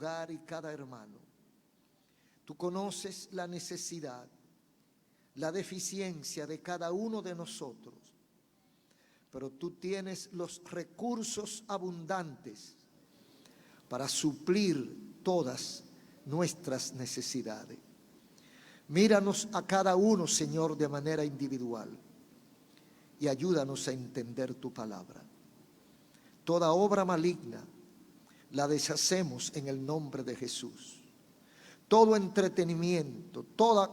hogar y cada hermano. Tú conoces la necesidad, la deficiencia de cada uno de nosotros, pero tú tienes los recursos abundantes para suplir todas nuestras necesidades. Míranos a cada uno, Señor, de manera individual y ayúdanos a entender tu palabra. Toda obra maligna la deshacemos en el nombre de Jesús. Todo entretenimiento, todo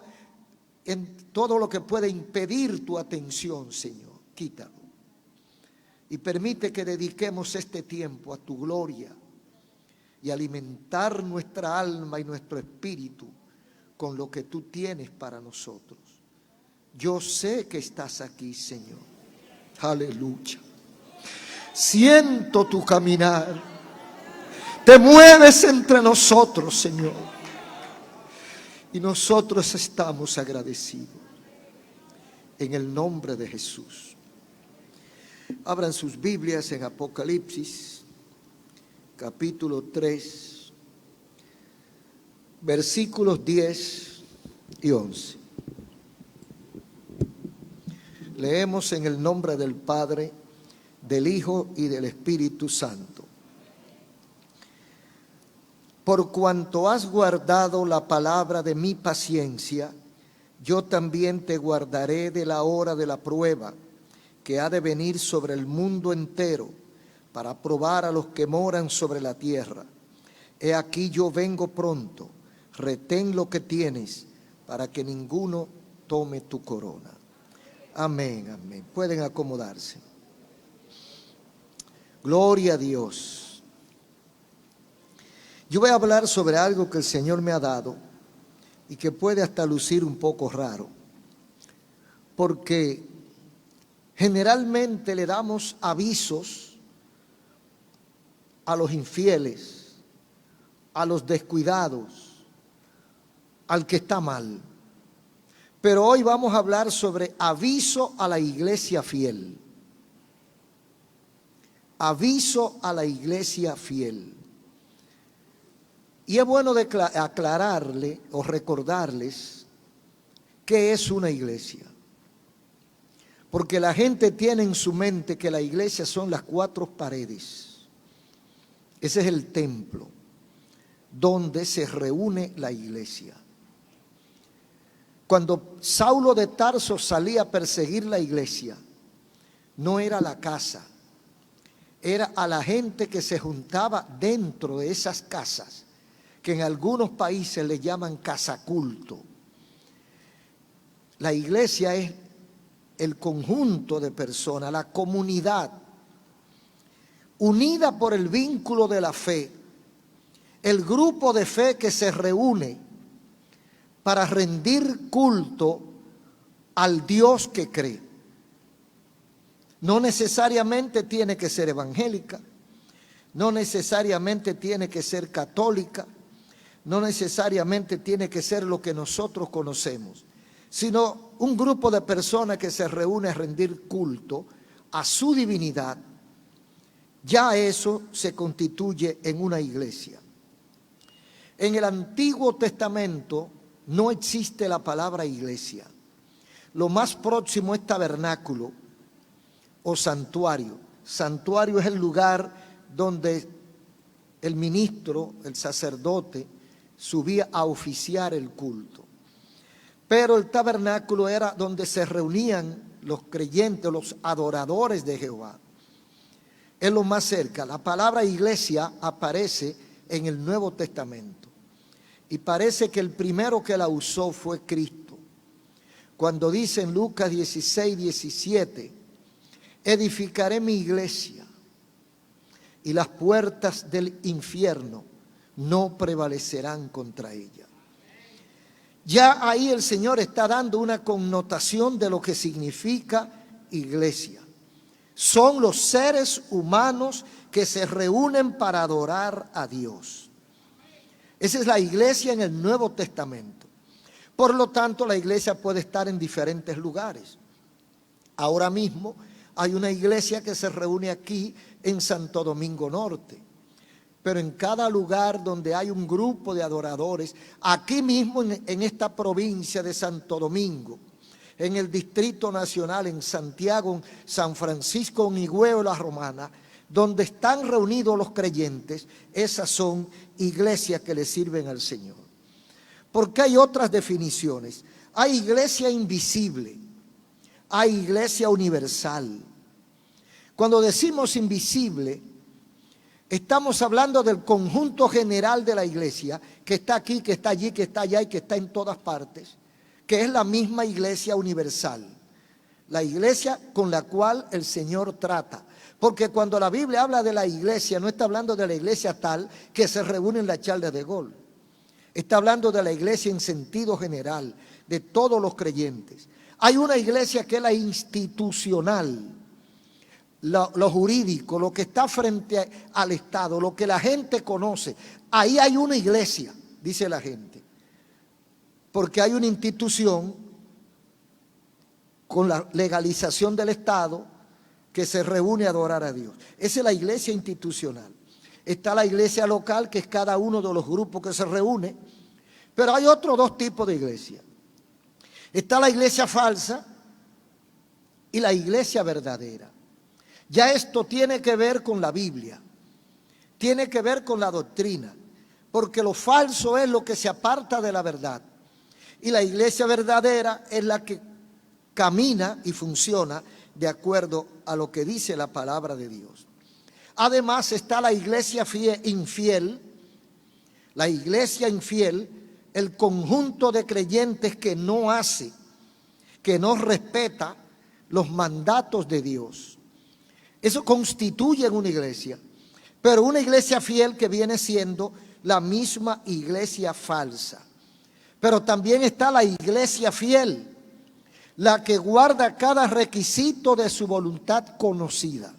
lo que puede impedir tu atención, Señor, quítalo. Y permite que dediquemos este tiempo a tu gloria y alimentar nuestra alma y nuestro espíritu con lo que tú tienes para nosotros. Yo sé que estás aquí, Señor. Aleluya. Siento tu caminar. Te mueves entre nosotros, Señor. Y nosotros estamos agradecidos. En el nombre de Jesús. Abran sus Biblias en Apocalipsis, capítulo 3, versículos 10 y 11. Leemos en el nombre del Padre, del Hijo y del Espíritu Santo. Por cuanto has guardado la palabra de mi paciencia, yo también te guardaré de la hora de la prueba que ha de venir sobre el mundo entero para probar a los que moran sobre la tierra. He aquí yo vengo pronto, retén lo que tienes para que ninguno tome tu corona. Amén, amén. Pueden acomodarse. Gloria a Dios. Yo voy a hablar sobre algo que el Señor me ha dado y que puede hasta lucir un poco raro, porque generalmente le damos avisos a los infieles, a los descuidados, al que está mal. Pero hoy vamos a hablar sobre aviso a la iglesia fiel. Aviso a la iglesia fiel. Y es bueno aclararle o recordarles qué es una iglesia. Porque la gente tiene en su mente que la iglesia son las cuatro paredes. Ese es el templo donde se reúne la iglesia. Cuando Saulo de Tarso salía a perseguir la iglesia, no era la casa, era a la gente que se juntaba dentro de esas casas, que en algunos países le llaman casa culto. La iglesia es el conjunto de personas, la comunidad, unida por el vínculo de la fe, el grupo de fe que se reúne para rendir culto al Dios que cree. No necesariamente tiene que ser evangélica, no necesariamente tiene que ser católica, no necesariamente tiene que ser lo que nosotros conocemos, sino un grupo de personas que se reúne a rendir culto a su divinidad. Ya eso se constituye en una iglesia. En el Antiguo Testamento no existe la palabra iglesia. Lo más próximo es tabernáculo o santuario. Santuario es el lugar donde el ministro, el sacerdote, subía a oficiar el culto. Pero el tabernáculo era donde se reunían los creyentes, los adoradores de Jehová. Es lo más cerca. La palabra iglesia aparece en el Nuevo Testamento. Y parece que el primero que la usó fue Cristo. Cuando dice en Lucas 16, 17, edificaré mi iglesia y las puertas del infierno no prevalecerán contra ella. Ya ahí el Señor está dando una connotación de lo que significa iglesia. Son los seres humanos que se reúnen para adorar a Dios. Esa es la iglesia en el Nuevo Testamento. Por lo tanto, la iglesia puede estar en diferentes lugares. Ahora mismo hay una iglesia que se reúne aquí en Santo Domingo Norte. pero en cada lugar donde hay un grupo de adoradores, aquí mismo en esta provincia de Santo Domingo, en el Distrito Nacional, en Santiago, en San Francisco, en Higüey, La Romana, donde están reunidos los creyentes, esas son iglesias que le sirven al Señor. Porque hay otras definiciones. Hay iglesia invisible, hay iglesia universal. Cuando decimos invisible, estamos hablando del conjunto general de la iglesia, que está aquí, que está allí, que está allá y que está en todas partes, que es la misma iglesia universal, la iglesia con la cual el Señor trata. Porque cuando la Biblia habla de la iglesia, no está hablando de la iglesia tal que se reúne en la charla de Gol. Está hablando de la iglesia en sentido general, de todos los creyentes. Hay una iglesia que es la institucional, lo jurídico, lo que está frente al Estado, lo que la gente conoce. Ahí hay una iglesia, dice la gente. Porque hay una institución con la legalización del Estado que se reúne a adorar a Dios. Esa es la iglesia institucional. Está la iglesia local, que es cada uno de los grupos que se reúne. Pero hay otros dos tipos de iglesia. Está la iglesia falsa y la iglesia verdadera. Ya esto tiene que ver con la Biblia, tiene que ver con la doctrina, porque lo falso es lo que se aparta de la verdad. Y la iglesia verdadera es la que camina y funciona de acuerdo a lo que dice la palabra de Dios. Además está la iglesia infiel, la iglesia infiel, el conjunto de creyentes que no hace, que no respeta los mandatos de Dios. Eso constituye una iglesia, pero una iglesia fiel que viene siendo la misma iglesia falsa. Pero también está la iglesia fiel, la que guarda cada requisito de su voluntad conocida.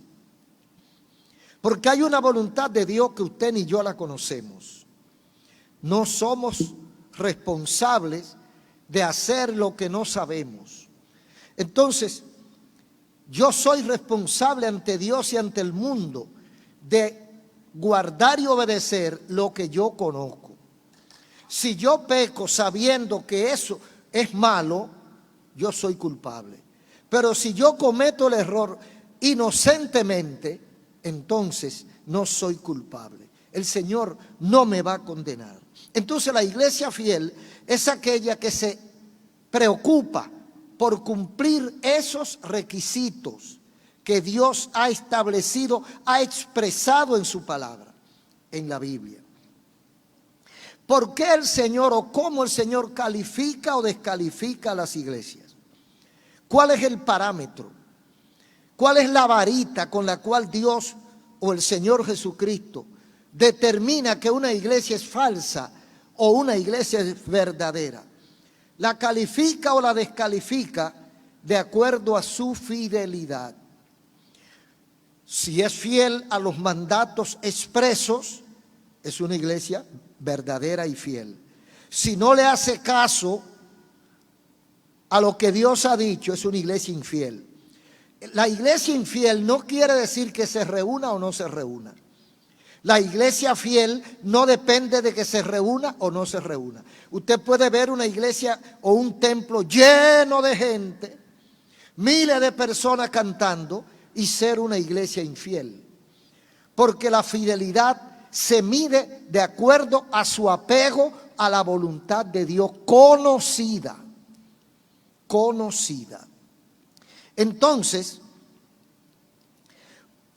Porque hay una voluntad de Dios que usted ni yo la conocemos. No somos responsables de hacer lo que no sabemos. Entonces, yo soy responsable ante Dios y ante el mundo de guardar y obedecer lo que yo conozco. Si yo peco sabiendo que eso es malo, yo soy culpable. Pero si yo cometo el error inocentemente, entonces no soy culpable. El Señor no me va a condenar. Entonces la iglesia fiel es aquella que se preocupa por cumplir esos requisitos que Dios ha establecido, ha expresado en su palabra, en la Biblia. ¿Por qué el Señor o cómo el Señor califica o descalifica a las iglesias? ¿Cuál es el parámetro? ¿Cuál es la varita con la cual Dios o el Señor Jesucristo determina que una iglesia es falsa o una iglesia es verdadera? La califica o la descalifica de acuerdo a su fidelidad. Si es fiel a los mandatos expresos, es una iglesia verdadera y fiel. Si no le hace caso a lo que Dios ha dicho, es una iglesia infiel. La iglesia infiel no quiere decir que se reúna o no se reúna. La iglesia fiel no depende de que se reúna o no se reúna. Usted puede ver una iglesia o un templo lleno de gente, miles de personas cantando y ser una iglesia infiel. Porque la fidelidad se mide de acuerdo a su apego a la voluntad de Dios conocida. Entonces,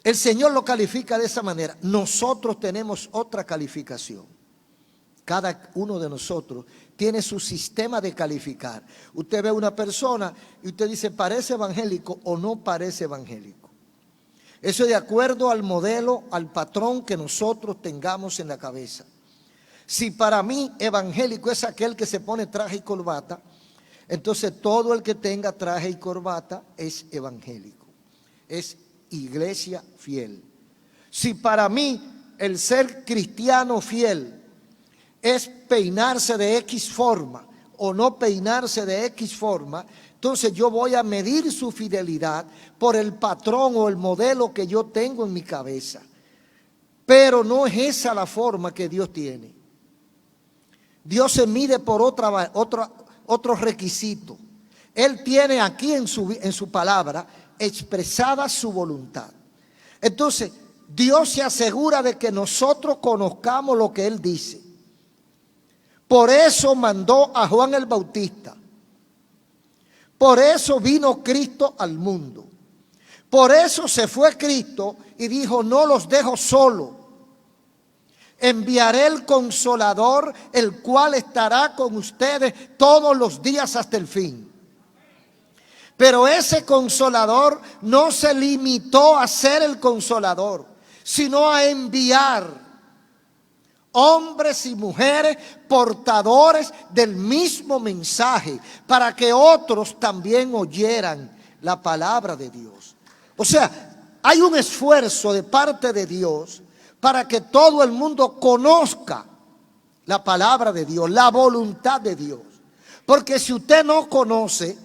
el Señor lo califica de esa manera. Nosotros tenemos otra calificación. Cada uno de nosotros tiene su sistema de calificar. Usted ve a una persona y usted dice, ¿parece evangélico o no parece evangélico? Eso es de acuerdo al modelo, al patrón que nosotros tengamos en la cabeza. Si para mí evangélico es aquel que se pone traje y corbata, entonces todo el que tenga traje y corbata es evangélico, es iglesia fiel. Si para mí el ser cristiano fiel es peinarse de X forma o no peinarse de X forma, entonces yo voy a medir su fidelidad por el patrón o el modelo que yo tengo en mi cabeza. Pero no es esa la forma que Dios tiene. Dios se mide por otro requisito. Él tiene aquí en su palabra expresada su voluntad. Entonces, Dios se asegura de que nosotros conozcamos lo que Él dice. Por eso mandó a Juan el Bautista. Por eso vino Cristo al mundo. Por eso se fue Cristo y dijo: no los dejo solo. Enviaré el Consolador, el cual estará con ustedes todos los días hasta el fin. Pero ese Consolador no se limitó a ser el Consolador, sino a enviar hombres y mujeres portadores del mismo mensaje, para que otros también oyeran la palabra de Dios. O sea, hay un esfuerzo de parte de Dios para que todo el mundo conozca la palabra de Dios, la voluntad de Dios. Porque si usted no conoce,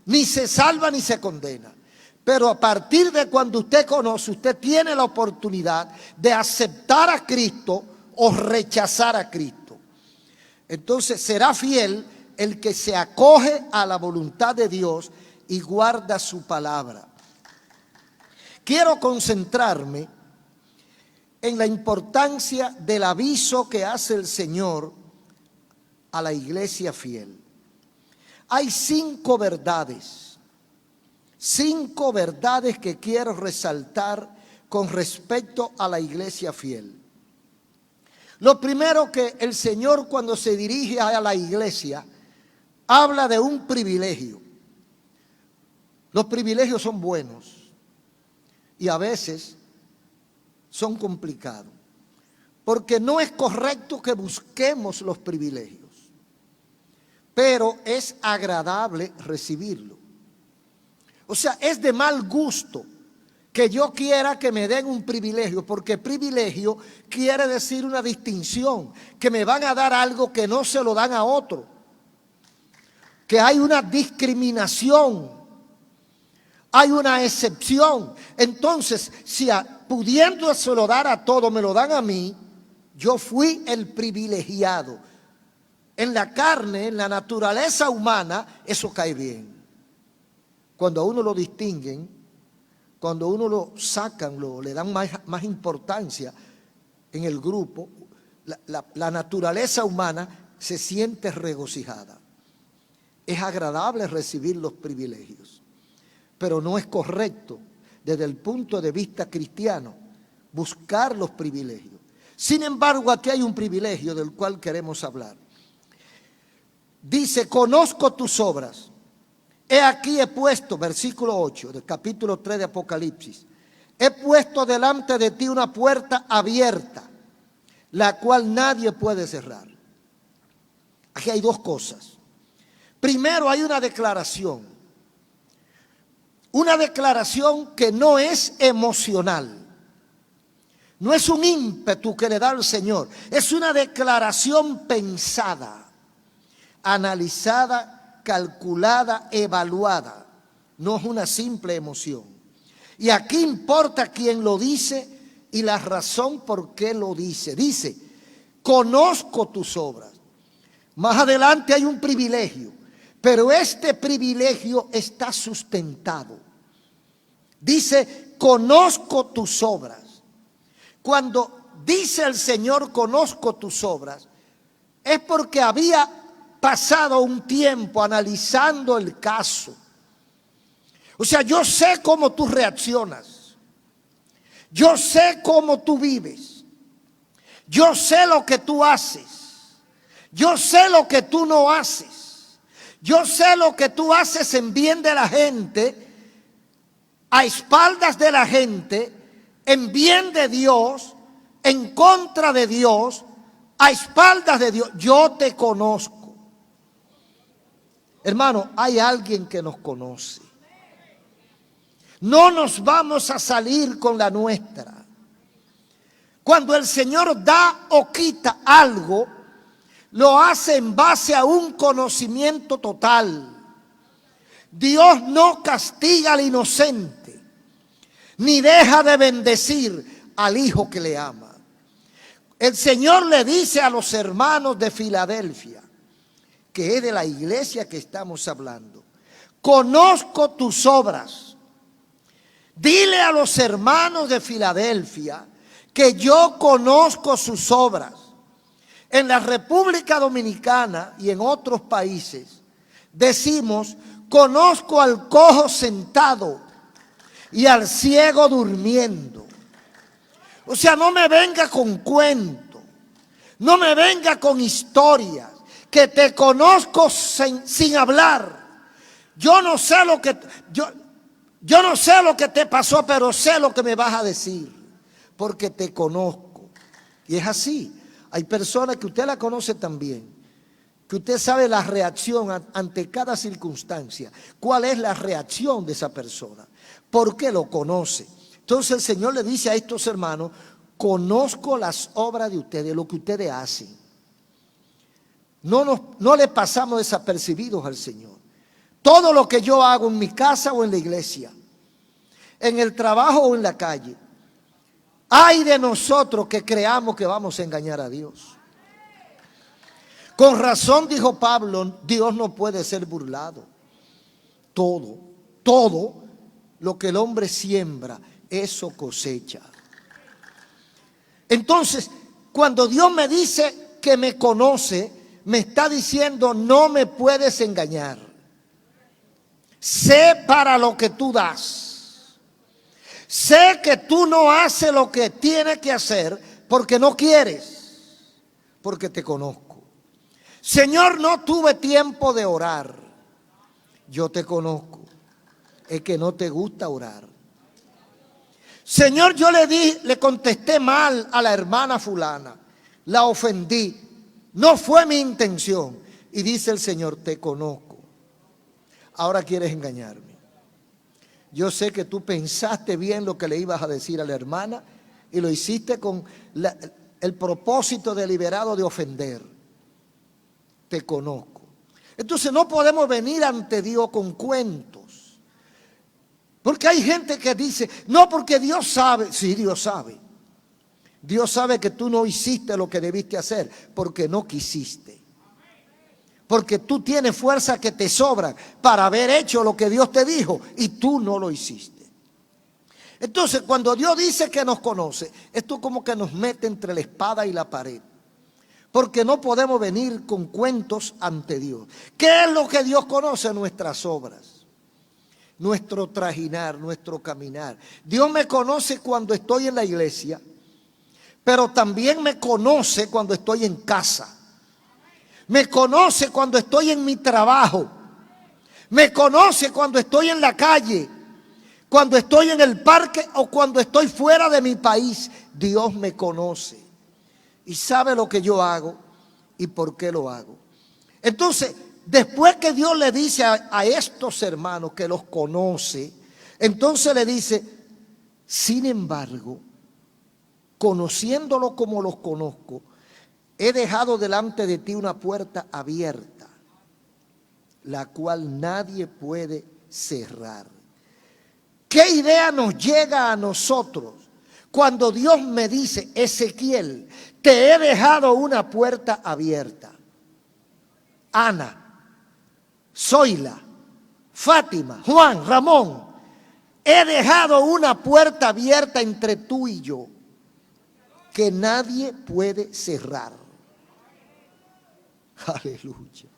ni se salva ni se condena. Pero a partir de cuando usted conoce, usted tiene la oportunidad de aceptar a Cristo o rechazar a Cristo. Entonces será fiel el que se acoge a la voluntad de Dios y guarda su palabra. Quiero concentrarme en la importancia del aviso que hace el Señor a la iglesia fiel. Hay 5 verdades que quiero resaltar con respecto a la iglesia fiel. Lo primero, que el Señor, cuando se dirige a la iglesia, habla de un privilegio. Los privilegios son buenos y a veces son complicados, porque no es correcto que busquemos los privilegios, pero es agradable recibirlo. O sea, es de mal gusto que yo quiera que me den un privilegio, porque privilegio quiere decir una distinción, que me van a dar algo que no se lo dan a otro, que hay una discriminación, hay una excepción. Entonces, si pudiéndoselo dar a todos me lo dan a mí, yo fui el privilegiado. En la carne, en la naturaleza humana, eso cae bien. Cuando a uno lo distinguen, cuando uno lo sacan, le dan más importancia en el grupo, la naturaleza humana se siente regocijada. Es agradable recibir los privilegios, pero no es correcto desde el punto de vista cristiano buscar los privilegios. Sin embargo, aquí hay un privilegio del cual queremos hablar. Dice: conozco tus obras. He aquí he puesto, versículo 8 del capítulo 3 de Apocalipsis, he puesto delante de ti una puerta abierta, la cual nadie puede cerrar. Aquí hay 2 cosas. Primero, hay una declaración que no es emocional. No es un ímpetu que le da el Señor, es una declaración pensada, analizada, calculada, evaluada. No es una simple emoción. Y aquí importa quién lo dice y la razón por qué lo dice. Dice: conozco tus obras. Más adelante hay un privilegio, pero este privilegio está sustentado. Dice: conozco tus obras. Cuando dice el Señor: conozco tus obras, es porque había pasado un tiempo analizando el caso. O sea, yo sé cómo tú reaccionas, yo sé cómo tú vives, yo sé lo que tú haces, yo sé lo que tú no haces, yo sé lo que tú haces en bien de la gente, a espaldas de la gente, en bien de Dios, en contra de Dios, a espaldas de Dios. Yo te conozco. Hermano, hay alguien que nos conoce. No nos vamos a salir con la nuestra. Cuando el Señor da o quita algo, lo hace en base a un conocimiento total. Dios no castiga al inocente, ni deja de bendecir al hijo que le ama. El Señor le dice a los hermanos de Filadelfia, que es de la iglesia que estamos hablando: conozco tus obras. Dile a los hermanos de Filadelfia que yo conozco sus obras. En la República Dominicana y en otros países decimos: conozco al cojo sentado y al ciego durmiendo. O sea, no me venga con cuentos, no me venga con historias, que te conozco sin hablar. Yo no sé lo que yo no sé lo que te pasó, pero sé lo que me vas a decir, porque te conozco. Y es así. Hay personas que usted la conoce también, que usted sabe la reacción ante cada circunstancia. ¿Cuál es la reacción de esa persona? Porque lo conoce. Entonces el Señor le dice a estos hermanos: conozco las obras de ustedes, lo que ustedes hacen. No le pasamos desapercibidos al Señor. Todo lo que yo hago en mi casa o en la iglesia, en el trabajo o en la calle, ay de nosotros que creamos que vamos a engañar a Dios. Con razón dijo Pablo: Dios no puede ser burlado. Todo lo que el hombre siembra, eso cosecha. Entonces, cuando Dios me dice que me conoce, me está diciendo: no me puedes engañar. Sé para lo que tú das. Sé que tú no haces lo que tienes que hacer porque no quieres, porque te conozco. Señor, no tuve tiempo de orar. Yo te conozco. Es que no te gusta orar. Señor, yo le contesté mal a la hermana fulana, la ofendí, no fue mi intención. Y dice el Señor: te conozco. Ahora quieres engañarme. Yo sé que tú pensaste bien lo que le ibas a decir a la hermana y lo hiciste con el propósito deliberado de ofender. Te conozco. Entonces no podemos venir ante Dios con cuentos. Porque hay gente que dice: no, porque Dios sabe. Sí, Dios sabe. Dios sabe que tú no hiciste lo que debiste hacer porque no quisiste. Porque tú tienes fuerza que te sobran para haber hecho lo que Dios te dijo y tú no lo hiciste. Entonces, cuando Dios dice que nos conoce, esto como que nos mete entre la espada y la pared. Porque no podemos venir con cuentos ante Dios. ¿Qué es lo que Dios conoce? Nuestras obras, nuestro trajinar, nuestro caminar. Dios me conoce cuando estoy en la iglesia, pero también me conoce cuando estoy en casa. Me conoce cuando estoy en mi trabajo. Me conoce cuando estoy en la calle, cuando estoy en el parque o cuando estoy fuera de mi país. Dios me conoce y sabe lo que yo hago y por qué lo hago. Entonces, después que Dios le dice a estos hermanos que los conoce, entonces le dice: sin embargo, conociéndolo como los conozco, he dejado delante de ti una puerta abierta, la cual nadie puede cerrar. ¿Qué idea nos llega a nosotros cuando Dios me dice: Ezequiel, te he dejado una puerta abierta? Ana, Zoila, Fátima, Juan, Ramón, he dejado una puerta abierta entre tú y yo que nadie puede cerrar. Aleluya.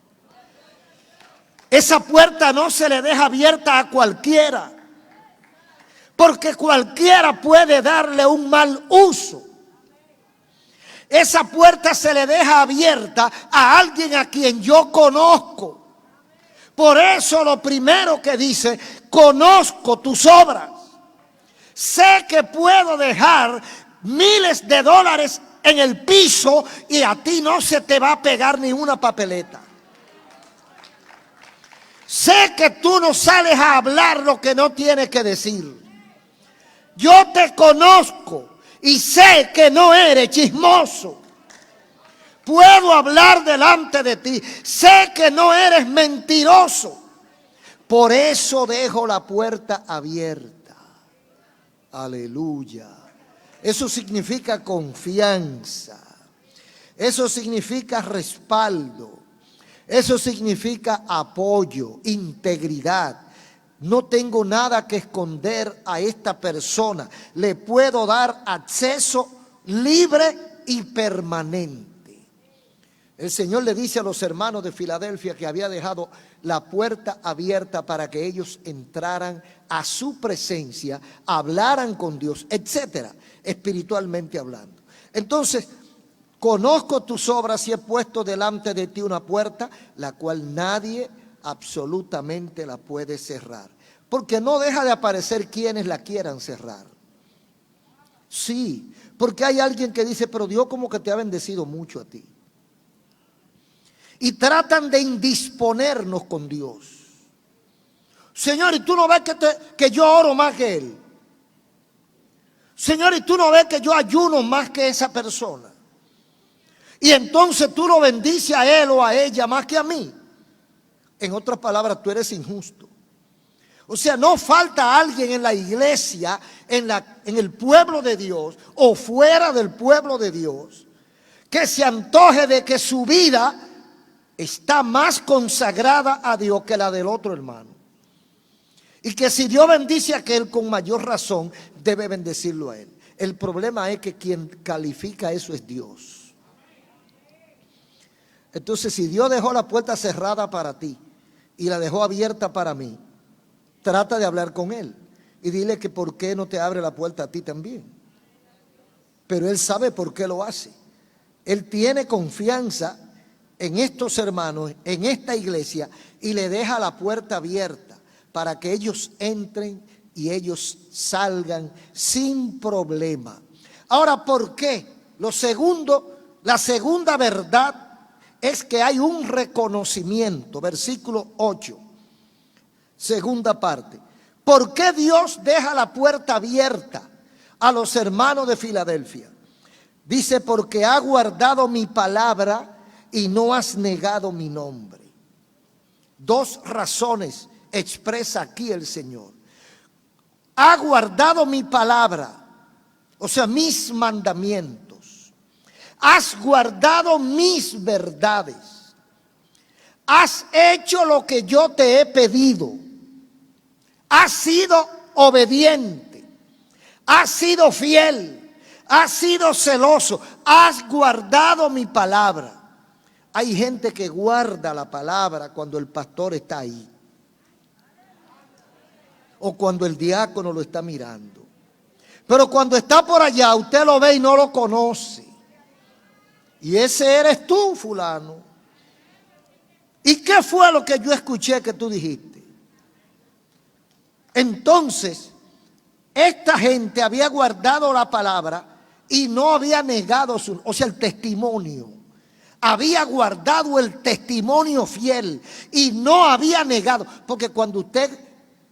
Esa puerta no se le deja abierta a cualquiera, porque cualquiera puede darle un mal uso. Esa puerta se le deja abierta a alguien a quien yo conozco. Por eso lo primero que dice: conozco tus obras. Sé que puedo dejar miles de dólares en el piso y a ti no se te va a pegar ni una papeleta. Sé que tú no sales a hablar lo que no tienes que decir. Yo te conozco y sé que no eres chismoso. Puedo hablar delante de ti. Sé que no eres mentiroso. Por eso dejo la puerta abierta. Aleluya. Eso significa confianza. Eso significa respaldo. Eso significa apoyo, integridad. No tengo nada que esconder a esta persona. Le puedo dar acceso libre y permanente. El Señor le dice a los hermanos de Filadelfia que había dejado la puerta abierta para que ellos entraran a su presencia, hablaran con Dios, etcétera, espiritualmente hablando. Entonces, conozco tus obras y he puesto delante de ti una puerta, la cual nadie absolutamente la puede cerrar. Porque no deja de aparecer quienes la quieran cerrar. Sí, porque hay alguien que dice, pero Dios como que te ha bendecido mucho a ti. Y tratan de indisponernos con Dios. Señor, ¿y tú no ves que yo oro más que Él? Señor, ¿y tú no ves que yo ayuno más que esa persona? Y entonces tú lo bendices a él o a ella más que a mí. En otras palabras, tú eres injusto. O sea, no falta alguien en la iglesia, en el pueblo de Dios o fuera del pueblo de Dios, que se antoje de que su vida está más consagrada a Dios que la del otro hermano. Y que si Dios bendice a aquel, con mayor razón debe bendecirlo a él. El problema es que quien califica eso es Dios. Entonces, si Dios dejó la puerta cerrada para ti y la dejó abierta para mí, trata de hablar con Él y dile que por qué no te abre la puerta a ti también. Pero Él sabe por qué lo hace. Él tiene confianza en estos hermanos, en esta iglesia, y le deja la puerta abierta para que ellos entren y ellos salgan sin problema. Ahora, ¿por qué? La segunda verdad es que hay un reconocimiento. Versículo 8, segunda parte. ¿Por qué Dios deja la puerta abierta a los hermanos de Filadelfia? Dice, porque ha guardado mi palabra y no has negado mi nombre. Dos razones expresa aquí el Señor. Ha guardado mi palabra, o sea, mis mandamientos. Has guardado mis verdades. Has hecho lo que yo te he pedido. Has sido obediente. Has sido fiel. Has sido celoso. Has guardado mi palabra. Hay gente que guarda la palabra cuando el pastor está ahí. O cuando el diácono lo está mirando. Pero cuando está por allá, usted lo ve y no lo conoce. Y ese eres tú, fulano. ¿Y qué fue lo que yo escuché que tú dijiste? Entonces, esta gente había guardado la palabra y no había negado el testimonio. Había guardado el testimonio fiel y no había negado. Porque cuando usted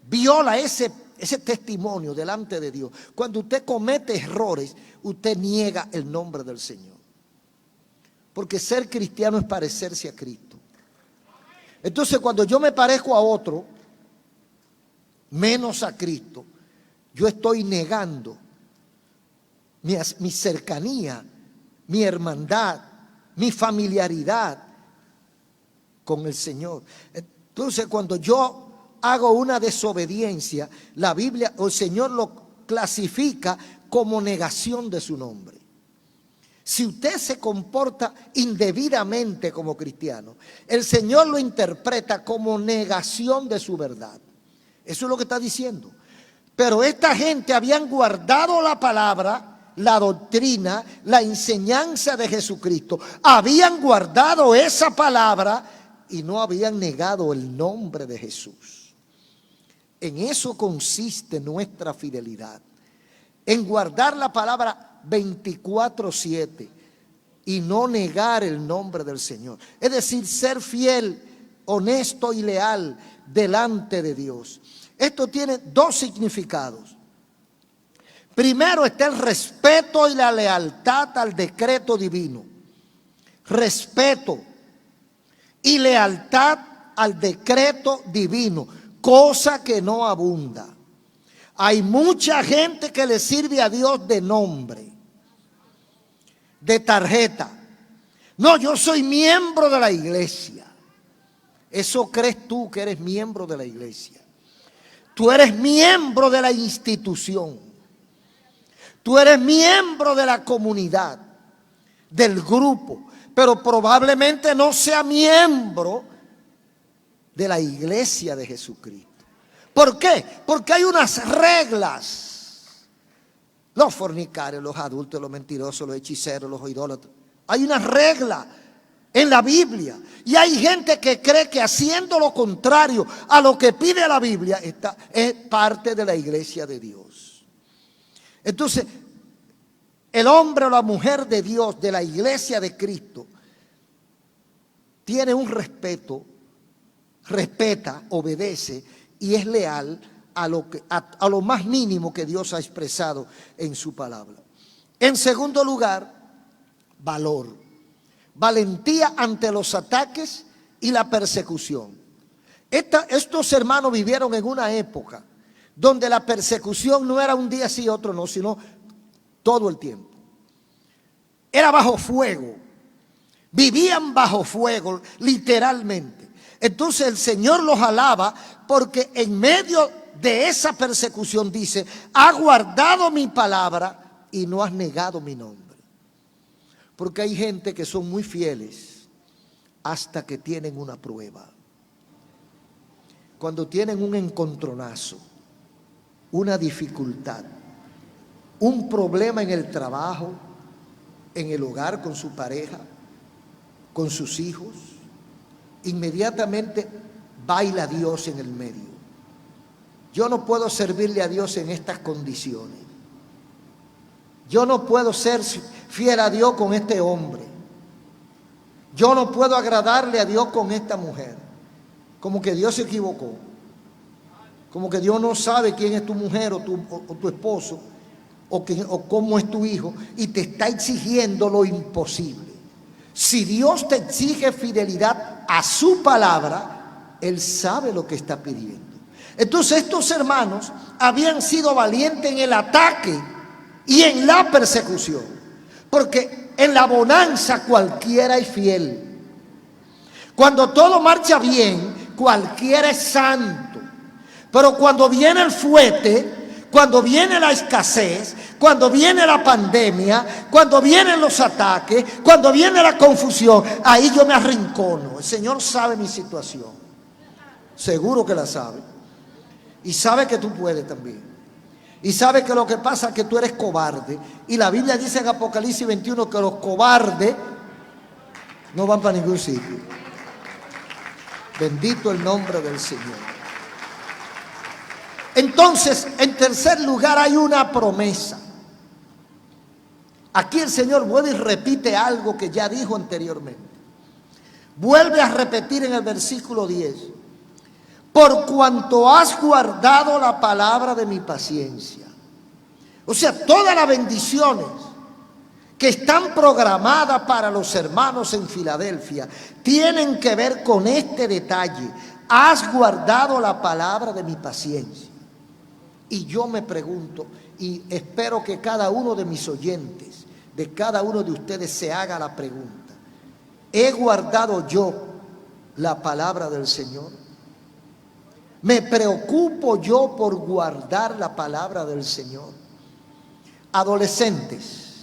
viola ese testimonio delante de Dios, cuando usted comete errores, usted niega el nombre del Señor. Porque ser cristiano es parecerse a Cristo. Entonces, cuando yo me parezco a otro, menos a Cristo, yo estoy negando mi cercanía, mi hermandad, mi familiaridad con el Señor. Entonces, cuando yo hago una desobediencia, la Biblia o el Señor lo clasifica como negación de su nombre. Si usted se comporta indebidamente como cristiano, el Señor lo interpreta como negación de su verdad. Eso es lo que está diciendo. Pero esta gente habían guardado la palabra, la doctrina, la enseñanza de Jesucristo. Habían guardado esa palabra y no habían negado el nombre de Jesús. En eso consiste nuestra fidelidad. En guardar la palabra 24/7 y no negar el nombre del Señor. Es decir, ser fiel, honesto y leal delante de Dios. Esto tiene dos significados. Primero está el respeto y la lealtad al decreto divino. Respeto y lealtad al decreto divino, cosa que no abunda. Hay mucha gente que le sirve a Dios de nombre, de tarjeta. No, yo soy miembro de la iglesia. Eso crees tú, que eres miembro de la iglesia. Tú eres miembro de la institución. Tú eres miembro de la comunidad, del grupo, pero probablemente no sea miembro de la iglesia de Jesucristo. ¿Por qué? Porque hay unas reglas. Los fornicarios, los adultos, los mentirosos, los hechiceros, los idólatras. Hay una regla en la Biblia. Y hay gente que cree que haciendo lo contrario a lo que pide la Biblia es parte de la iglesia de Dios. Entonces, el hombre o la mujer de Dios, de la iglesia de Cristo, tiene un respeto, respeta, obedece y es leal a lo más mínimo que Dios ha expresado en su palabra. En segundo lugar, valor, valentía ante los ataques y la persecución. Estos hermanos vivieron en una época donde la persecución no era un día sí, otro no, sino todo el tiempo. Era bajo fuego. Vivían bajo fuego, literalmente. Entonces el Señor los alaba porque en medio de esa persecución dice: has guardado mi palabra y no has negado mi nombre. Porque hay gente que son muy fieles hasta que tienen una prueba. Cuando tienen un encontronazo, una dificultad, un problema en el trabajo, en el hogar con su pareja, con sus hijos, inmediatamente baila Dios en el medio. Yo no puedo servirle a Dios en estas condiciones. Yo no puedo ser fiel a Dios con este hombre. Yo no puedo agradarle a Dios con esta mujer. Como que Dios se equivocó. Como que Dios no sabe quién es tu mujer o tu esposo o cómo es tu hijo y te está exigiendo lo imposible. Si Dios te exige fidelidad a su palabra, Él sabe lo que está pidiendo. Entonces estos hermanos habían sido valientes en el ataque y en la persecución, porque en la bonanza cualquiera es fiel. Cuando todo marcha bien, cualquiera es santo. Pero cuando viene el fuete, cuando viene la escasez, cuando viene la pandemia, cuando vienen los ataques, cuando viene la confusión, ahí yo me arrincono. El Señor sabe mi situación. Seguro que la sabe. Y sabe que tú puedes también. Y sabe que lo que pasa es que tú eres cobarde. Y la Biblia dice en Apocalipsis 21 que los cobardes no van para ningún sitio. Bendito el nombre del Señor. Entonces, en tercer lugar, hay una promesa. Aquí el Señor vuelve y repite algo que ya dijo anteriormente. Vuelve a repetir en el versículo 10. Por cuanto has guardado la palabra de mi paciencia. O sea, todas las bendiciones que están programadas para los hermanos en Filadelfia tienen que ver con este detalle. Has guardado la palabra de mi paciencia. Y yo me pregunto, y espero que cada uno de mis oyentes, de cada uno de ustedes se haga la pregunta: ¿he guardado yo la palabra del Señor? ¿Me preocupo yo por guardar la palabra del Señor? Adolescentes,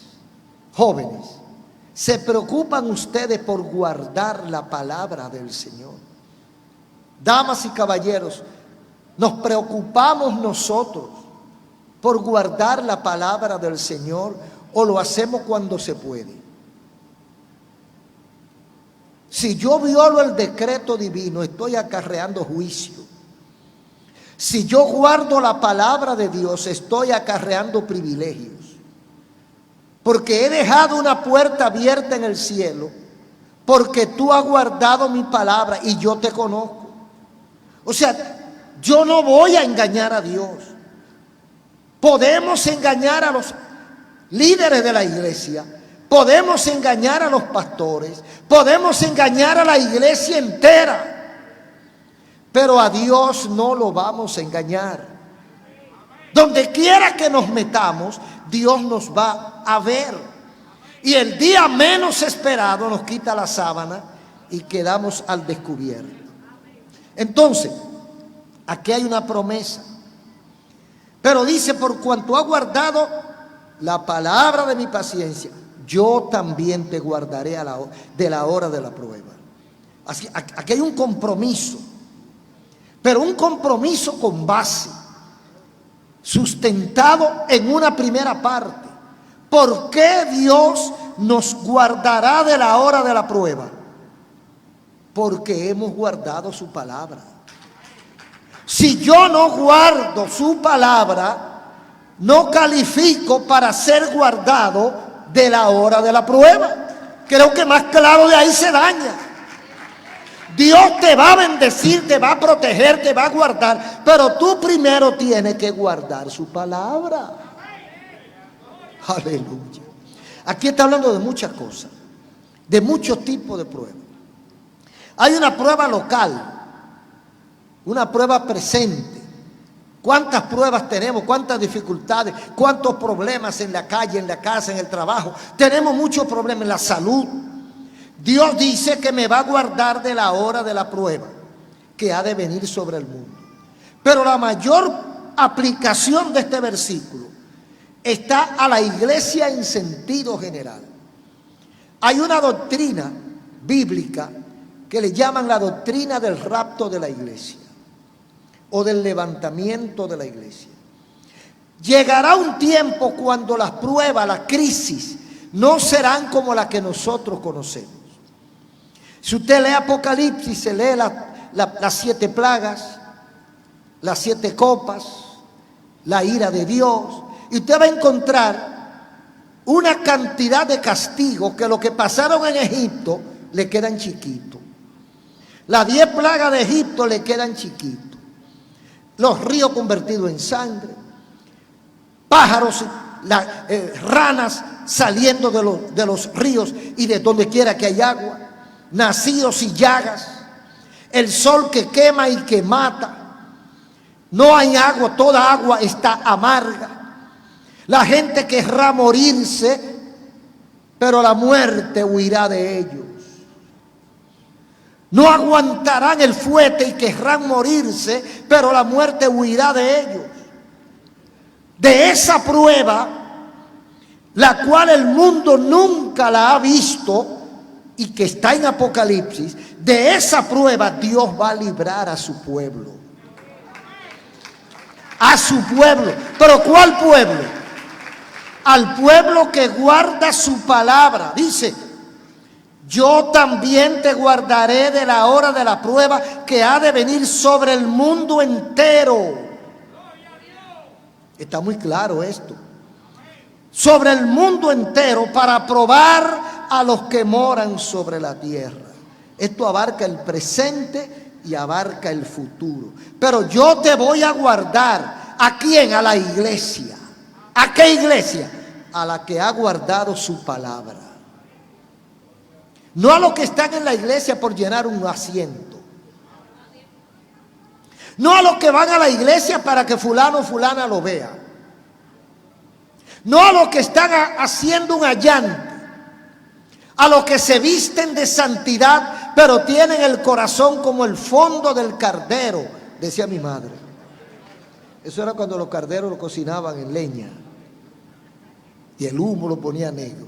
jóvenes, ¿se preocupan ustedes por guardar la palabra del Señor? Damas y caballeros, ¿nos preocupamos nosotros por guardar la palabra del Señor o lo hacemos cuando se puede? Si yo violo el decreto divino, estoy acarreando juicio. Si yo guardo la palabra de Dios, estoy acarreando privilegios. Porque he dejado una puerta abierta en el cielo, porque tú has guardado mi palabra y yo te conozco. O sea, yo no voy a engañar a Dios. Podemos engañar a los líderes de la iglesia, podemos engañar a los pastores, podemos engañar a la iglesia entera, pero a Dios no lo vamos a engañar. Donde quiera que nos metamos, Dios nos va a ver. Y el día menos esperado nos quita la sábana y quedamos al descubierto. Entonces, aquí hay una promesa. Pero dice, por cuanto ha guardado la palabra de mi paciencia, yo también te guardaré de la hora de la prueba. Así, aquí hay un compromiso, pero un compromiso con base, sustentado en una primera parte. ¿Por qué Dios nos guardará de la hora de la prueba? Porque hemos guardado su palabra. Si yo no guardo su palabra, no califico para ser guardado de la hora de la prueba. Creo que más claro de ahí se daña. Dios te va a bendecir, te va a proteger, te va a guardar, pero tú primero tienes que guardar su palabra. Aleluya. Aquí está hablando de muchas cosas, de muchos tipos de pruebas. Hay una prueba local, una prueba presente. ¿Cuántas pruebas tenemos? ¿Cuántas dificultades? ¿Cuántos problemas en la calle, en la casa, en el trabajo? Tenemos muchos problemas en la salud. Dios dice que me va a guardar de la hora de la prueba que ha de venir sobre el mundo. Pero la mayor aplicación de este versículo está a la iglesia en sentido general. Hay una doctrina bíblica que le llaman la doctrina del rapto de la iglesia o del levantamiento de la iglesia. Llegará un tiempo cuando las pruebas, las crisis, no serán como las que nosotros conocemos. Si usted lee Apocalipsis, se lee las 7 plagas, las 7 copas, la ira de Dios, y usted va a encontrar una cantidad de castigos que lo que pasaron en Egipto le quedan chiquitos. Las 10 plagas de Egipto le quedan chiquitos. Los ríos convertidos en sangre, pájaros, ranas saliendo de los ríos y de donde quiera que hay agua, nacidos y llagas, el sol que quema y que mata, no hay agua, toda agua está amarga. La gente querrá morirse, pero la muerte huirá de ellos. No aguantarán el fuete y querrán morirse, pero la muerte huirá de ellos. De esa prueba, la cual el mundo nunca la ha visto y que está en Apocalipsis, de esa prueba Dios va a librar a su pueblo. A su pueblo. ¿Pero cuál pueblo? Al pueblo que guarda su palabra. Dice, yo también te guardaré de la hora de la prueba que ha de venir sobre el mundo entero. Está muy claro esto. Sobre el mundo entero para probar a los que moran sobre la tierra. Esto abarca el presente y abarca el futuro. Pero yo te voy a guardar. ¿A quién? A la iglesia. ¿A qué iglesia? A la que ha guardado su palabra. No a los que están en la iglesia por llenar un asiento. No a los que van a la iglesia para que fulano o fulana lo vea. No a los que están haciendo un allante. A los que se visten de santidad pero tienen el corazón como el fondo del cardero, decía mi madre. Eso era cuando los carderos lo cocinaban en leña y el humo lo ponía negro.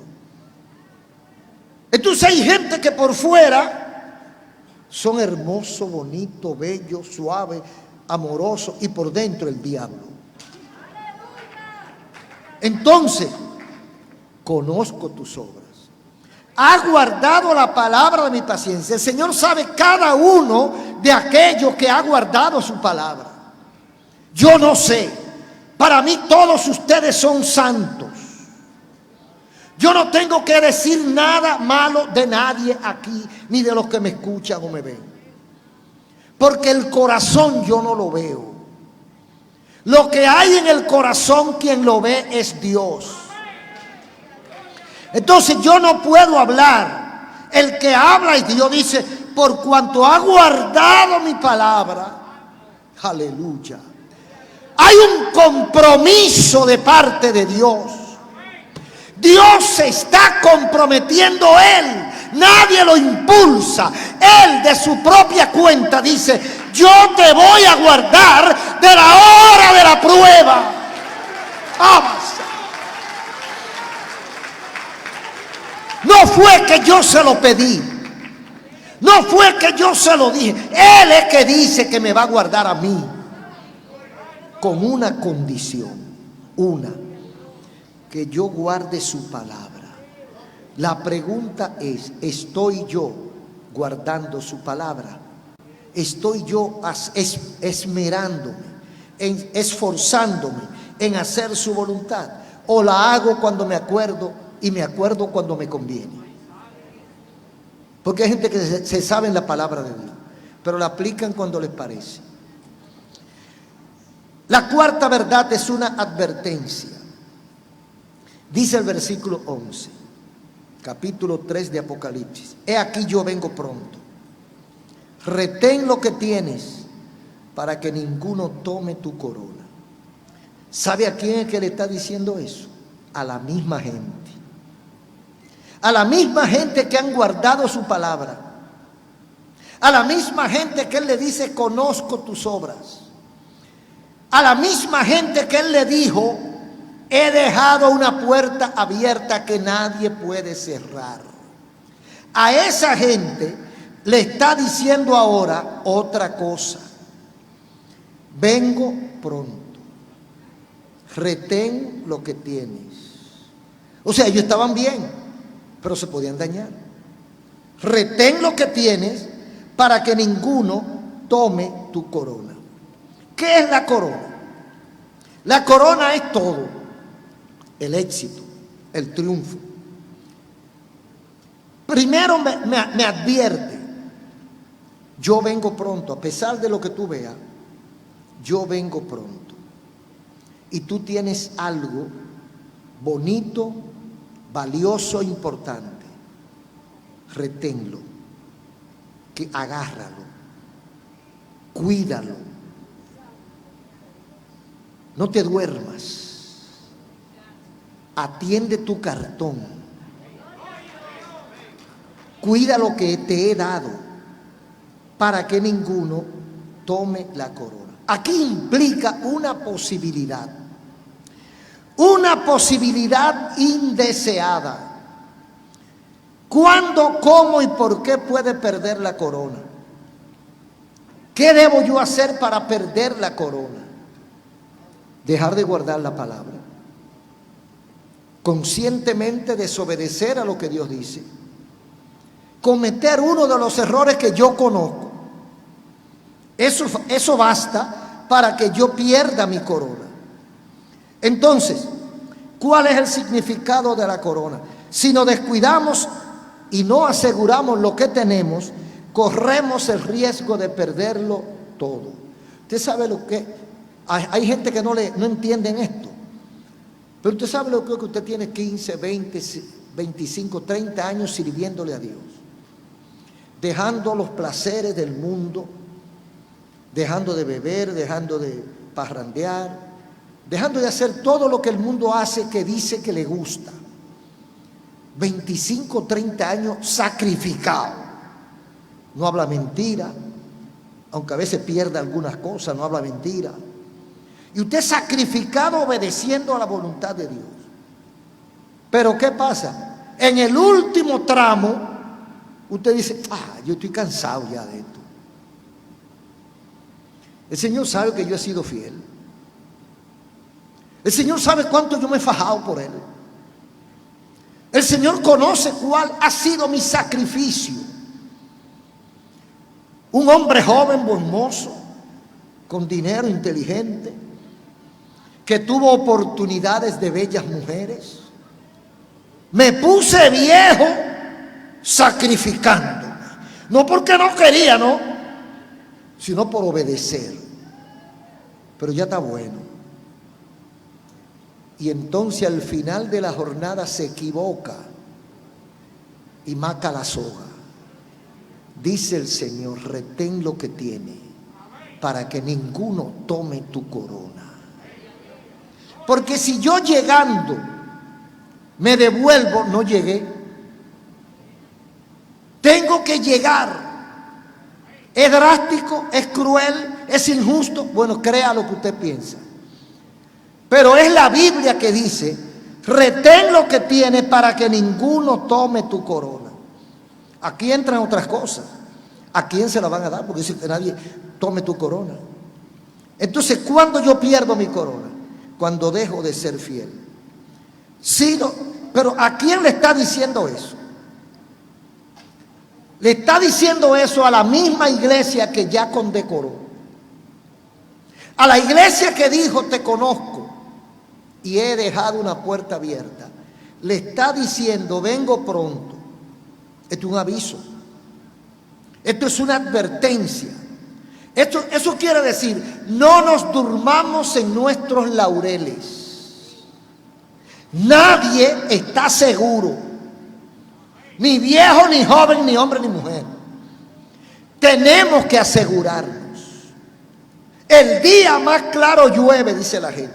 Entonces hay gente que por fuera son hermosos, bonitos, bellos, suaves, amorosos y por dentro el diablo. Entonces, conozco tus obras. Has guardado la palabra de mi paciencia. El Señor sabe cada uno de aquellos que ha guardado su palabra. Yo no sé. Para mí todos ustedes son santos. Yo no tengo que decir nada malo de nadie aquí, ni de los que me escuchan o me ven. Porque el corazón yo no lo veo. Lo que hay en el corazón, quien lo ve es Dios. Entonces yo no puedo hablar. El que habla es Dios. Dice, por cuanto ha guardado mi palabra, aleluya. Hay un compromiso de parte de Dios. Dios se está comprometiendo Él. Nadie lo impulsa. Él de su propia cuenta dice: yo te voy a guardar de la hora de la prueba. Vamos. No fue que yo se lo pedí. No fue que yo se lo dije. Él es que dice que me va a guardar a mí. Con una condición. Una. Que yo guarde su palabra. La pregunta es: ¿estoy yo guardando su palabra? ¿Estoy yo esmerándome, esforzándome en hacer su voluntad? ¿O la hago cuando me acuerdo y me acuerdo cuando me conviene? Porque hay gente que se sabe en la palabra de Dios, pero la aplican cuando les parece. La cuarta verdad es una advertencia. Dice el versículo 11, capítulo 3 de Apocalipsis: he aquí yo vengo pronto. Retén lo que tienes para que ninguno tome tu corona. ¿Sabe a quién es que le está diciendo eso? A la misma gente. A la misma gente que han guardado su palabra. A la misma gente que Él le dice: conozco tus obras. A la misma gente que Él le dijo: he dejado una puerta abierta que nadie puede cerrar. A esa gente le está diciendo ahora otra cosa: vengo pronto. Retén lo que tienes. O sea, ellos estaban bien, pero se podían dañar. Retén lo que tienes para que ninguno tome tu corona. ¿Qué es la corona? La corona es todo: el éxito, el triunfo. Primero me advierte: yo vengo pronto. A pesar de lo que tú veas, yo vengo pronto. Y tú tienes algo bonito, valioso, importante. Reténlo, que agárralo, cuídalo. No te duermas. Atiende tu cartón. Cuida lo que te he dado para que ninguno tome la corona. Aquí implica una posibilidad indeseada. ¿Cuándo, cómo y por qué puede perder la corona? ¿Qué debo yo hacer para perder la corona? Dejar de guardar la palabra, conscientemente desobedecer a lo que Dios dice, cometer uno de los errores que yo conozco. Eso basta para que yo pierda mi corona. Entonces, ¿cuál es el significado de la corona? Si nos descuidamos y no aseguramos lo que tenemos, corremos el riesgo de perderlo todo. Usted sabe lo que hay gente que no entienden esto. Pero usted sabe lo que usted tiene 15, 20, 25, 30 años sirviéndole a Dios, dejando los placeres del mundo, dejando de beber, dejando de parrandear, dejando de hacer todo lo que el mundo hace, que dice que le gusta. 25, 30 años sacrificado. No habla mentira, aunque a veces pierda algunas cosas, no habla mentira. Y usted sacrificado obedeciendo a la voluntad de Dios. Pero ¿qué pasa? En el último tramo, usted dice: yo estoy cansado ya de esto. El Señor sabe que yo he sido fiel. El Señor sabe cuánto yo me he fajado por Él. El Señor conoce cuál ha sido mi sacrificio. Un hombre joven, buen mozo, con dinero, inteligente, que tuvo oportunidades de bellas mujeres. Me puse viejo sacrificándome. No porque no quería, no, sino por obedecer. Pero ya está bueno. Y entonces al final de la jornada se equivoca y maca la soga. Dice el Señor: retén lo que tiene para que ninguno tome tu corona. Porque si yo llegando me devuelvo, no llegué. Tengo que llegar. ¿Es drástico? ¿Es cruel? ¿Es injusto? Bueno, crea lo que usted piensa. Pero es la Biblia que dice, retén lo que tienes para que ninguno tome tu corona. Aquí entran otras cosas. ¿A quién se la van a dar? Porque dice que nadie tome tu corona. Entonces, ¿cuándo yo pierdo mi corona? Cuando dejo de ser fiel. Sí, no, pero ¿a quién le está diciendo eso? Le está diciendo eso a la misma iglesia que ya condecoró. A la iglesia que dijo, te conozco y he dejado una puerta abierta. Le está diciendo, vengo pronto. Esto es un aviso. Esto es una advertencia. Eso quiere decir, no nos durmamos en nuestros laureles. Nadie está seguro. Ni viejo, ni joven, ni hombre, ni mujer. Tenemos que asegurarnos. El día más claro llueve, dice la gente.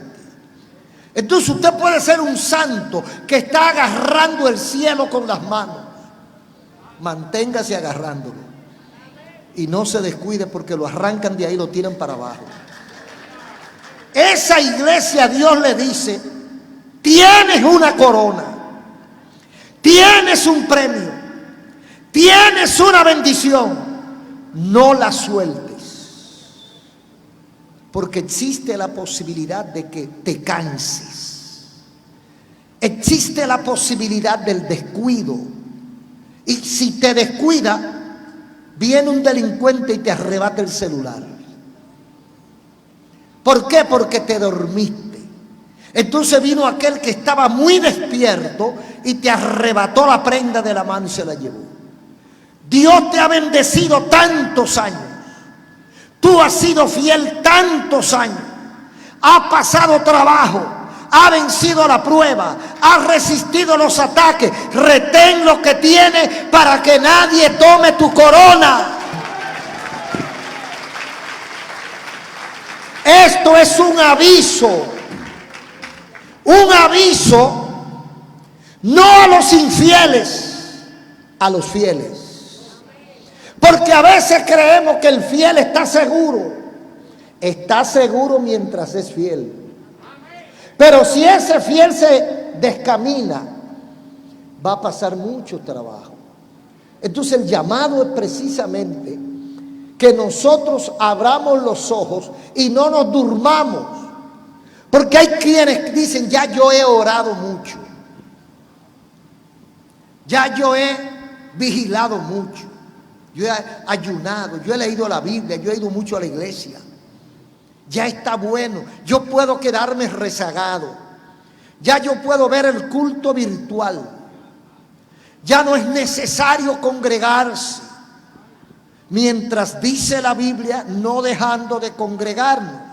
Entonces usted puede ser un santo que está agarrando el cielo con las manos. Manténgase agarrándolo. Y no se descuide porque lo arrancan de ahí y lo tiran para abajo. Esa iglesia, Dios le dice, tienes una corona. Tienes un premio, tienes una bendición, no la sueltes, porque existe la posibilidad de que te canses, existe la posibilidad del descuido, y si te descuida, viene un delincuente y te arrebata el celular. ¿Por qué? Porque te dormiste. Entonces vino aquel que estaba muy despierto y te arrebató la prenda de la mano y se la llevó. Dios te ha bendecido tantos años. Tú has sido fiel tantos años. Has pasado trabajo. Has vencido la prueba. Has resistido los ataques. Retén lo que tienes para que nadie tome tu corona. Esto es un aviso. Un aviso no a los infieles, a los fieles. Porque a veces creemos que el fiel está seguro. Está seguro mientras es fiel. Pero si ese fiel se descamina, va a pasar mucho trabajo. Entonces el llamado es precisamente que nosotros abramos los ojos y no nos durmamos. Porque hay quienes dicen, ya yo he orado mucho, ya yo he vigilado mucho, yo he ayunado, yo he leído la Biblia, yo he ido mucho a la iglesia, ya está bueno, yo puedo quedarme rezagado, ya yo puedo ver el culto virtual, ya no es necesario congregarse, mientras dice la Biblia, no dejando de congregarnos.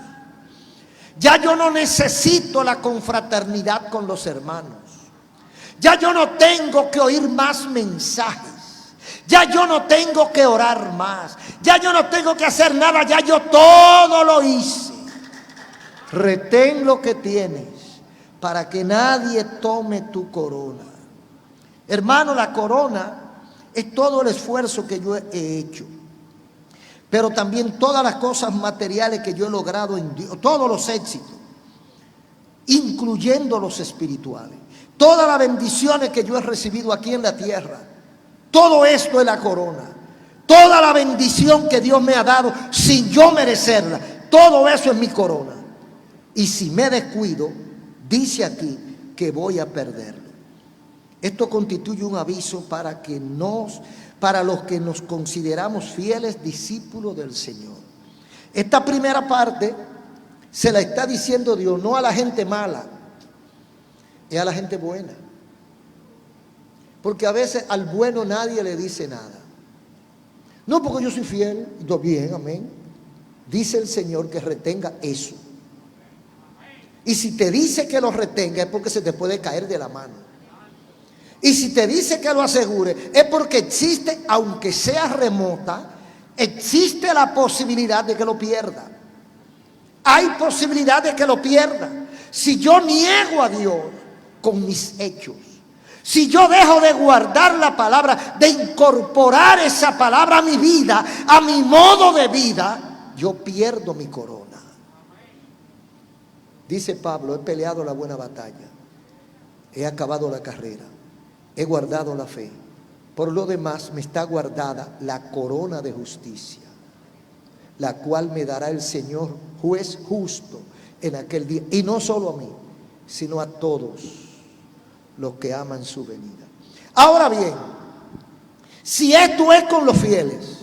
Ya yo no necesito la confraternidad con los hermanos. Ya yo no tengo que oír más mensajes. Ya yo no tengo que orar más. Ya yo no tengo que hacer nada. Ya yo todo lo hice. Retén lo que tienes para que nadie tome tu corona. Hermano, la corona es todo el esfuerzo que yo he hecho. Pero también todas las cosas materiales que yo he logrado en Dios, todos los éxitos, incluyendo los espirituales, todas las bendiciones que yo he recibido aquí en la tierra, todo esto es la corona, toda la bendición que Dios me ha dado sin yo merecerla, todo eso es mi corona. Y si me descuido, dice aquí que voy a perderlo. Esto constituye un aviso para los que nos consideramos fieles discípulos del Señor. Esta primera parte se la está diciendo Dios, no a la gente mala, es a la gente buena. Porque a veces al bueno nadie le dice nada. No, porque yo soy fiel, y todo bien, amén. Dice el Señor que retenga eso. Y si te dice que lo retenga es porque se te puede caer de la mano. Y si te dice que lo asegure, es porque existe, aunque sea remota, existe la posibilidad de que lo pierda. Hay posibilidad de que lo pierda. Si yo niego a Dios con mis hechos, Si yo dejo de guardar la palabra, de incorporar esa palabra a mi vida, a mi modo de vida, yo pierdo mi corona. Dice Pablo, he peleado la buena batalla, he acabado la carrera, he guardado la fe. Por lo demás me está guardada la corona de justicia, la cual me dará el Señor juez justo en aquel día. Y no solo a mí, sino a todos los que aman su venida. Ahora bien, si esto es con los fieles,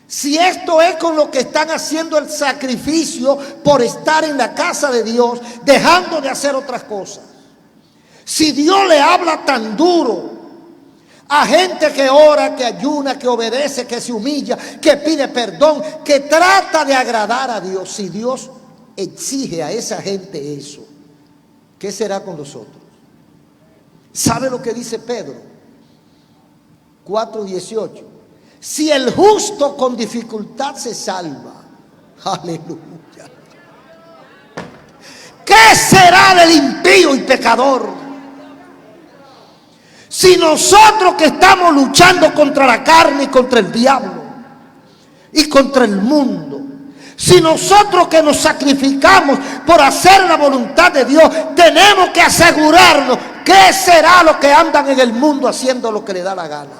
si esto es con los que están haciendo el sacrificio por estar en la casa de Dios, dejando de hacer otras cosas, si Dios le habla tan duro a gente que ora, que ayuna, que obedece, que se humilla, que pide perdón, que trata de agradar a Dios, si Dios exige a esa gente eso, ¿qué será con nosotros? ¿Sabe lo que dice Pedro? 4:18. Si el justo con dificultad se salva, aleluya, ¿qué será del impío y pecador? Si nosotros que estamos luchando contra la carne y contra el diablo y contra el mundo, si nosotros que nos sacrificamos por hacer la voluntad de Dios, tenemos que asegurarnos, ¿qué será lo que andan en el mundo haciendo lo que le da la gana?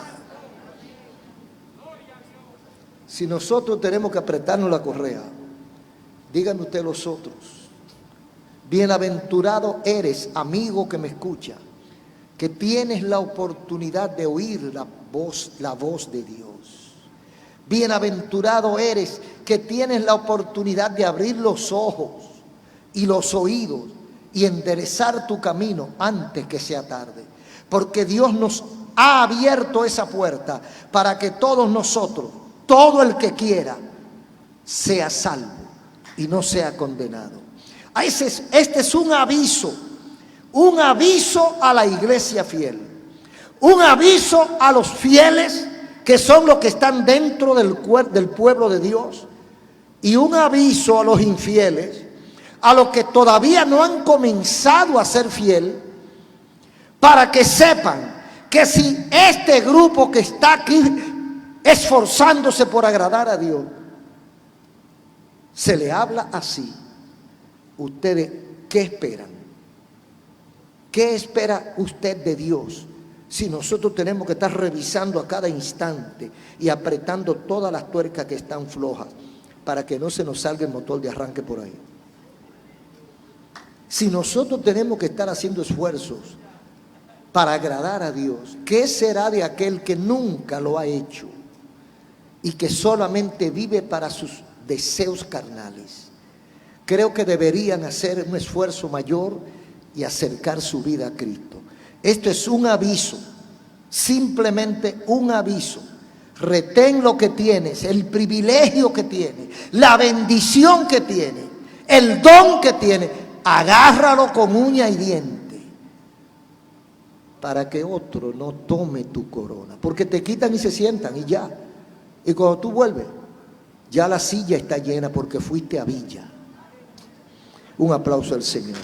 Si nosotros tenemos que apretarnos la correa, díganme usted los otros, bienaventurado eres, amigo que me escucha, que tienes la oportunidad de oír la voz de Dios. Bienaventurado eres que tienes la oportunidad de abrir los ojos y los oídos y enderezar tu camino antes que sea tarde. Porque Dios nos ha abierto esa puerta para que todos nosotros, todo el que quiera, sea salvo y no sea condenado. Este es un aviso a la iglesia fiel, un aviso a los fieles que son los que están dentro del pueblo de Dios, y un aviso a los infieles, a los que todavía no han comenzado a ser fiel, para que sepan que si este grupo que está aquí esforzándose por agradar a Dios, se le habla así, ustedes, ¿qué esperan? ¿Qué espera usted de Dios? Si nosotros tenemos que estar revisando a cada instante y apretando todas las tuercas que están flojas para que no se nos salga el motor de arranque por ahí. Si nosotros tenemos que estar haciendo esfuerzos para agradar a Dios, ¿qué será de aquel que nunca lo ha hecho y que solamente vive para sus deseos carnales? Creo que deberían hacer un esfuerzo mayor y acercar su vida a Cristo. Esto es un aviso, simplemente un aviso. Retén lo que tienes, el privilegio que tienes, la bendición que tienes, el don que tienes. Agárralo con uña y diente para que otro no tome tu corona, porque te quitan y se sientan y ya. Y cuando tú vuelves, ya la silla está llena porque fuiste a villa. Un aplauso al Señor.